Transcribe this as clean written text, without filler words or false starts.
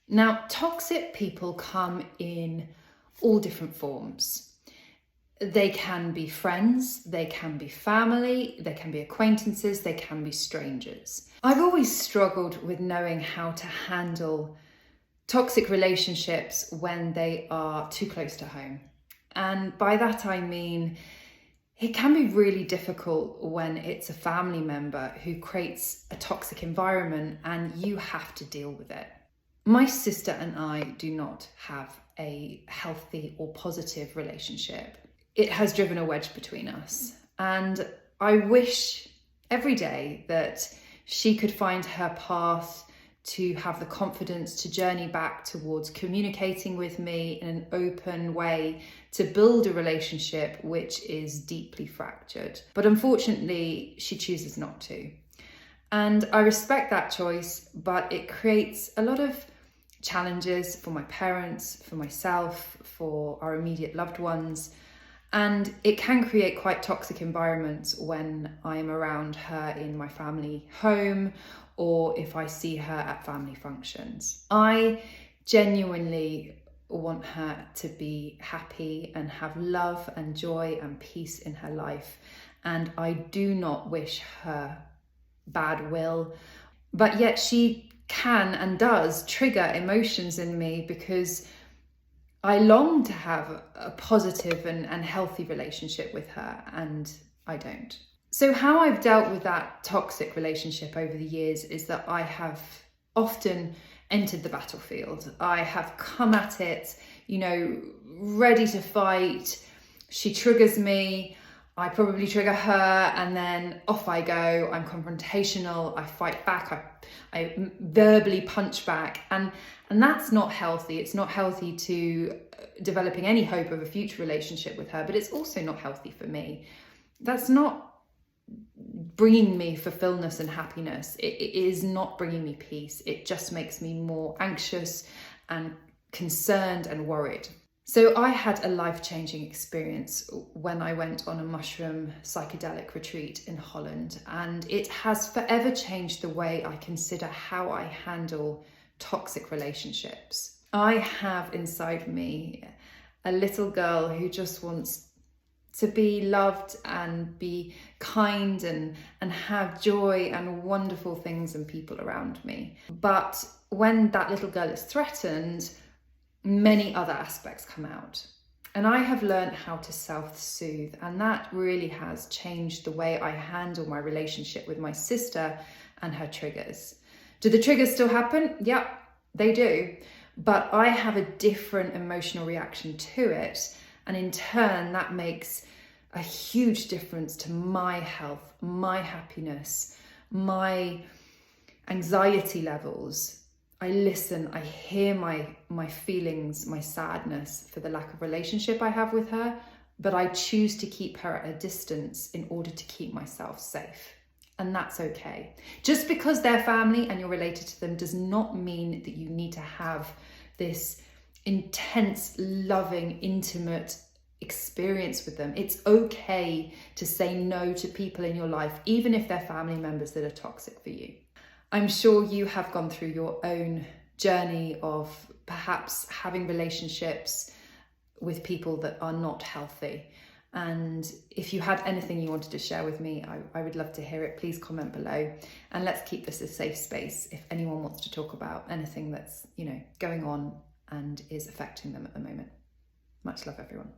Now, toxic people come in all different forms. They can be friends, they can be family, they can be acquaintances, they can be strangers. I've always struggled with knowing how to handle toxic relationships when they are too close to home. And by that I mean, it can be really difficult when it's a family member who creates a toxic environment and you have to deal with it. My sister and I do not have a healthy or positive relationship. It has driven a wedge between us. And I wish every day that she could find her path to have the confidence to journey back towards communicating with me in an open way, to build a relationship which is deeply fractured. But unfortunately, she chooses not to. And I respect that choice, but it creates a lot of challenges for my parents, for myself, for our immediate loved ones. And it can create quite toxic environments when I'm around her in my family home or if I see her at family functions. I genuinely want her to be happy and have love and joy and peace in her life. And I do not wish her bad will, but yet she can and does trigger emotions in me because I long to have a positive and healthy relationship with her, and I don't. So how I've dealt with that toxic relationship over the years is that I have often entered the battlefield. I have come at it, ready to fight. She triggers me, I probably trigger her, and then off I go. I'm confrontational, I fight back, I verbally punch back, and that's not healthy. It's not healthy to developing any hope of a future relationship with her, but it's also not healthy for me. That's not bringing me fulfillment and happiness. It is not bringing me peace. It just makes me more anxious and concerned and worried. So I had a life-changing experience when I went on a mushroom psychedelic retreat in Holland, and it has forever changed the way I consider how I handle toxic relationships. I have inside me a little girl who just wants to be loved and be kind and have joy and wonderful things and people around me. But when that little girl is threatened, many other aspects come out. And I have learned how to self-soothe, and that really has changed the way I handle my relationship with my sister and her triggers. Do the triggers still happen? Yeah, they do. But I have a different emotional reaction to it. And in turn, that makes a huge difference to my health, my happiness, my anxiety levels. I listen, I hear my feelings, my sadness for the lack of relationship I have with her, but I choose to keep her at a distance in order to keep myself safe. And that's okay. Just because they're family and you're related to them does not mean that you need to have this intense, loving, intimate experience with them. It's okay to say no to people in your life, even if they're family members that are toxic for you. I'm sure you have gone through your own journey of perhaps having relationships with people that are not healthy. And if you had anything you wanted to share with me, I would love to hear it. Please comment below, and let's keep this a safe space if anyone wants to talk about anything that's, going on and is affecting them at the moment. Much love, everyone.